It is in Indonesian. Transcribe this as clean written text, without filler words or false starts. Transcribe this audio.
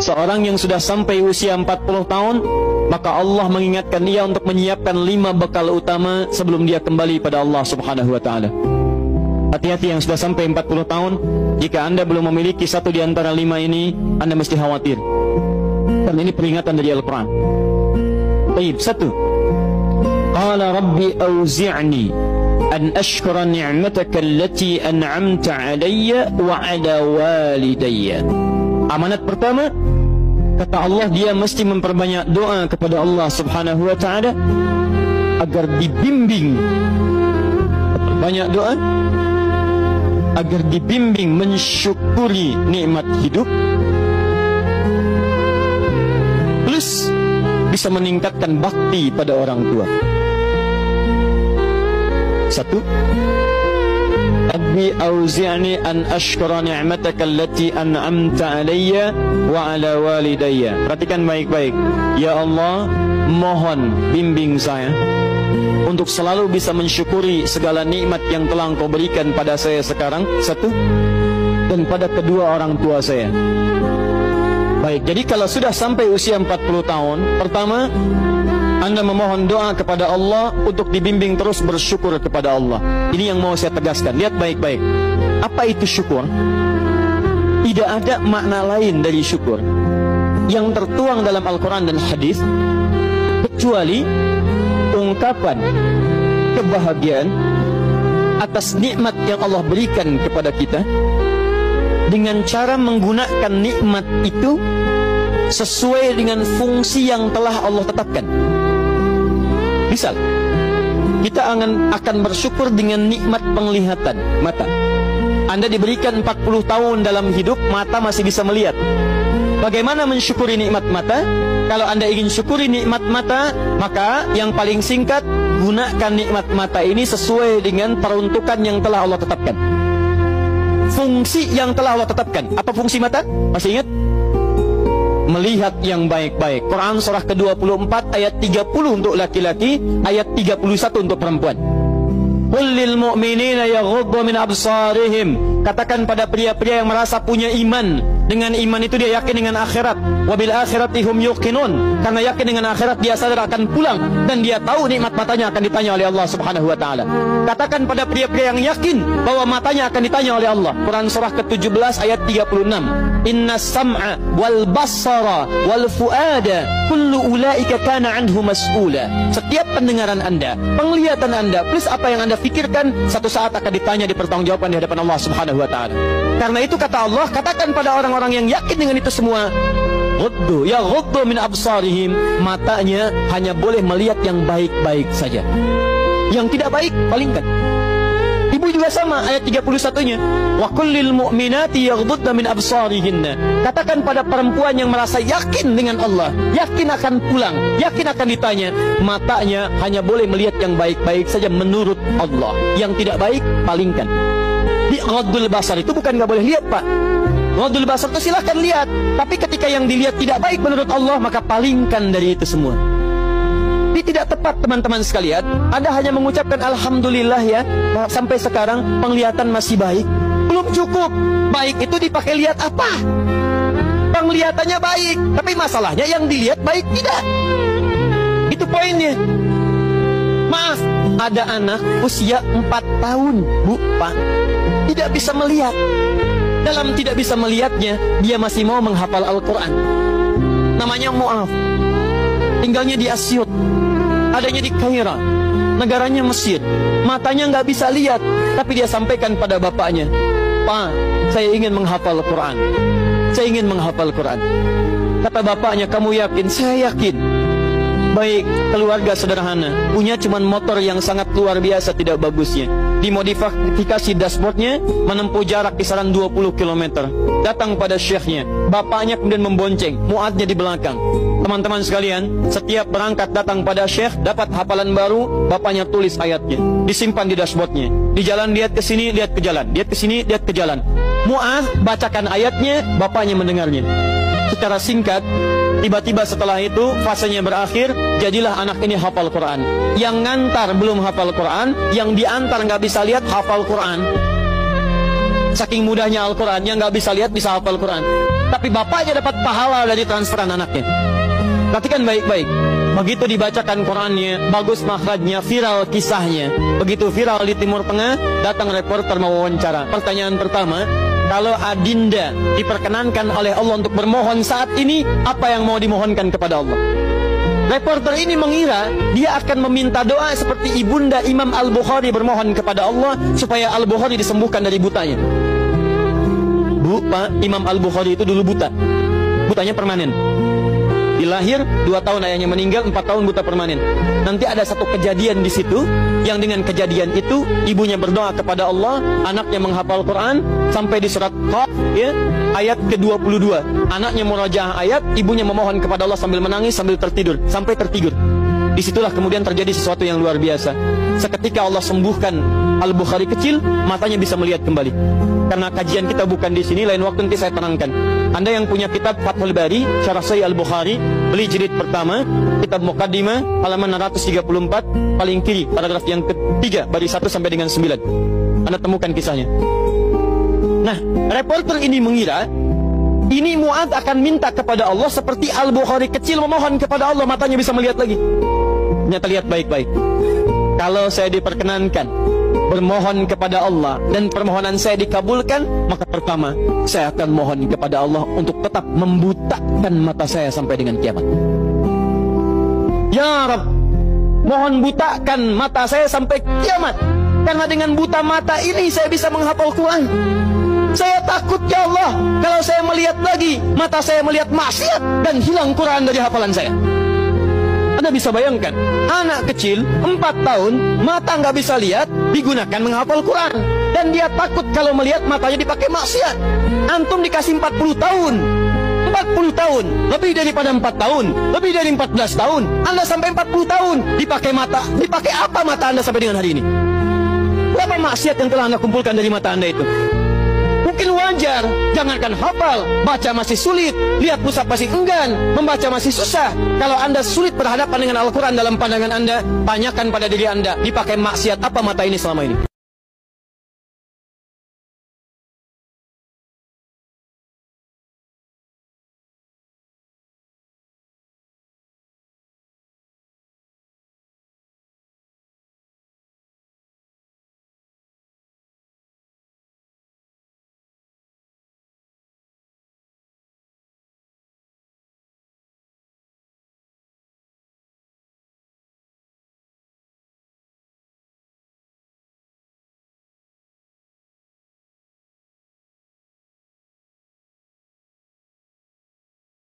seorang yang sudah sampai usia 40 tahun, maka Allah mengingatkan dia untuk menyiapkan 5 bekal utama sebelum dia kembali pada Allah Subhanahu wa taala. Hati-hati yang sudah sampai 40 tahun, jika Anda belum memiliki satu di antara 5 ini, Anda mesti khawatir. Karena ini peringatan dari Al-Quran. Baik, 1. Qala rabbi auzi'ni an ashkura ni'mataka allati an'amta 'alayya wa 'ala walidayya. Amanat pertama, kata Allah, dia mesti memperbanyak doa kepada Allah Subhanahu wa taala agar dibimbing. Banyak doa agar dibimbing mensyukuri nikmat hidup, plus bisa meningkatkan bakti pada orang tua. 1. Rabbi auzi'ni an ashkura ni'mataka allati an'amta 'alayya wa 'ala walidayya. Perhatikan baik-baik. Ya Allah, mohon bimbing saya untuk selalu bisa mensyukuri segala nikmat yang telah Engkau berikan pada saya sekarang, 1, dan pada kedua orang tua saya. Baik, jadi kalau sudah sampai usia 40 tahun, pertama, Anda memohon doa kepada Allah untuk dibimbing terus bersyukur kepada Allah. Ini yang mau saya tegaskan. Lihat baik-baik. Apa itu syukur? Tidak ada makna lain dari syukur yang tertuang dalam Al-Quran dan hadis kecuali ungkapan kebahagiaan atas nikmat yang Allah berikan kepada kita dengan cara menggunakan nikmat itu sesuai dengan fungsi yang telah Allah tetapkan. Misal, kita akan bersyukur dengan nikmat penglihatan mata. Anda diberikan 40 tahun dalam hidup, mata masih bisa melihat. Bagaimana mensyukuri nikmat mata? Kalau Anda ingin syukuri nikmat mata, maka yang paling singkat, gunakan nikmat mata ini sesuai dengan peruntukan yang telah Allah tetapkan. Fungsi yang telah Allah tetapkan. Apa fungsi mata? Masih ingat? Melihat yang baik-baik. Quran surah ke-24 ayat 30 untuk laki-laki, ayat 31 untuk perempuan. Qul lil mu'minina yaghuddu min absarihim. Katakan pada pria-pria yang merasa punya iman. Dengan iman itu dia yakin dengan akhirat. Wabil akhirati hum yuqinun. Karena yakin dengan akhirat dia sadar akan pulang dan dia tahu nikmat matanya akan ditanya oleh Allah Subhanahu wa taala. Katakan pada pria-pria yang yakin bahwa matanya akan ditanya oleh Allah. Quran surah ke-17 ayat 36. Inna sam'a wal basara wal fuada kullu ulaika kana anhu mas'ula. Setiap pendengaran Anda, penglihatan Anda, plus apa yang Anda fikirkan, satu saat akan ditanya, dipertanggungjawabkan di hadapan Allah Subhanahu wa taala. Karena itu kata Allah, katakan pada orang-orang yang yakin dengan itu semua, ghuddu min absarihim, matanya hanya boleh melihat yang baik-baik saja. Yang tidak baik palingkan. Ibu juga sama, ayat 31-nya. Wa kullil mu'minati yaghdudna min absarihinna. Katakan pada perempuan yang merasa yakin dengan Allah, yakin akan pulang, yakin akan ditanya, matanya hanya boleh melihat yang baik-baik saja menurut Allah. Yang tidak baik palingkan. Di ghaddul basar itu bukan nggak boleh lihat, Pak. Ghaddul basar itu silahkan lihat, tapi ketika yang dilihat tidak baik menurut Allah, maka palingkan dari itu semua. Ini tidak tepat, teman-teman sekalian. Anda hanya mengucapkan alhamdulillah ya, sampai sekarang penglihatan masih baik. Belum cukup. Baik itu dipakai lihat apa? Penglihatannya baik, tapi masalahnya yang dilihat baik tidak. Itu poinnya. Maaf, ada anak usia 4 tahun, Bu, Pak, tidak bisa melihat. Dalam tidak bisa melihatnya, dia masih mau menghafal Al-Quran. Namanya Mu'af. Tinggalnya di Asyut, adanya di Kaira, negaranya Mesir. Matanya nggak bisa lihat, tapi dia sampaikan pada bapaknya, Pak, saya ingin menghafal Quran. Saya ingin menghafal Quran. Kata bapaknya, kamu yakin? Saya yakin. Baik, keluarga sederhana, punya cuman motor yang sangat luar biasa tidak bagusnya. Dimodifikasi dashboardnya, menempuh jarak kisaran 20 km. Datang pada syekhnya, bapaknya kemudian membonceng, muadnya di belakang. Teman-teman sekalian, setiap berangkat datang pada syekh, dapat hafalan baru, bapaknya tulis ayatnya, disimpan di dashboardnya. Di jalan lihat ke sini, lihat ke jalan, lihat ke sini, lihat ke jalan. Mu'adz bacakan ayatnya, bapaknya mendengarnya. Secara singkat, tiba-tiba setelah itu fasenya berakhir, jadilah anak ini hafal Quran. Yang ngantar belum hafal Quran, yang diantar nggak bisa lihat hafal Quran. Saking mudahnya Al-Quran, yang nggak bisa lihat bisa hafal Quran. tapi bapaknya dapat pahala dari transferan anaknya. Perhatikan baik-baik. Begitu dibacakan Qurannya, bagus makhrajnya, viral kisahnya. Begitu viral di Timur Tengah, datang reporter mewawancara. Pertanyaan pertama, kalau adinda diperkenankan oleh Allah untuk bermohon saat ini, apa yang mau dimohonkan kepada Allah? Reporter ini mengira dia akan meminta doa seperti ibunda Imam Al-Bukhari bermohon kepada Allah supaya Al-Bukhari disembuhkan dari butanya. Bu, Pak, Imam Al-Bukhari itu dulu buta. Butanya permanen. Dilahir 2 tahun ayahnya meninggal, 4 tahun buta permanen. Nanti ada satu kejadian di situ, yang dengan kejadian itu ibunya berdoa kepada Allah, anaknya menghafal Quran sampai di surat Qaf, ya, ayat ke-22. Anaknya murajaah ayat, ibunya memohon kepada Allah sambil menangis, sambil tertidur, sampai tertidur. Disitulah kemudian terjadi sesuatu yang luar biasa. Seketika Allah sembuhkan Al-Bukhari kecil, matanya bisa melihat kembali. Karena kajian kita bukan di sini, lain waktu nanti saya terangkan. Anda yang punya kitab Fathul Bari, Syarah Sahih Al-Bukhari, beli jilid pertama, kitab Muqaddimah, halaman 634, paling kiri, paragraf yang ketiga, baris 1 sampai dengan 9. Anda temukan kisahnya. Nah, reporter ini mengira ini Mu'adz akan minta kepada Allah seperti Al-Bukhari kecil memohon kepada Allah, matanya bisa melihat lagi. Ternyata lihat baik-baik. Kalau saya diperkenankan bermohon kepada Allah dan permohonan saya dikabulkan, maka pertama saya akan mohon kepada Allah untuk tetap membutakan mata saya sampai dengan kiamat. Ya Rabb, mohon butakan mata saya sampai kiamat, karena dengan buta mata ini saya bisa menghafal Quran. Saya takut ya Allah, kalau saya melihat lagi, mata saya melihat maksiat dan hilang Quran dari hafalan saya. Anda bisa bayangkan, anak kecil 4 tahun, mata nggak bisa lihat, digunakan menghafal Quran. Dan dia takut kalau melihat matanya dipakai maksiat. Antum dikasih 40 tahun, 40 tahun, lebih daripada 4 tahun, lebih dari 14 tahun, Anda sampai 40 tahun, dipakai mata, dipakai apa mata Anda sampai dengan hari ini? Berapa maksiat yang telah Anda kumpulkan dari mata Anda itu? Mungkin wajar, jangankan hafal, baca masih sulit, lihat mushaf masih enggan, membaca masih susah. Kalau Anda sulit berhadapan dengan Al-Quran dalam pandangan Anda, tanyakan pada diri Anda, dipakai maksiat apa mata ini selama ini?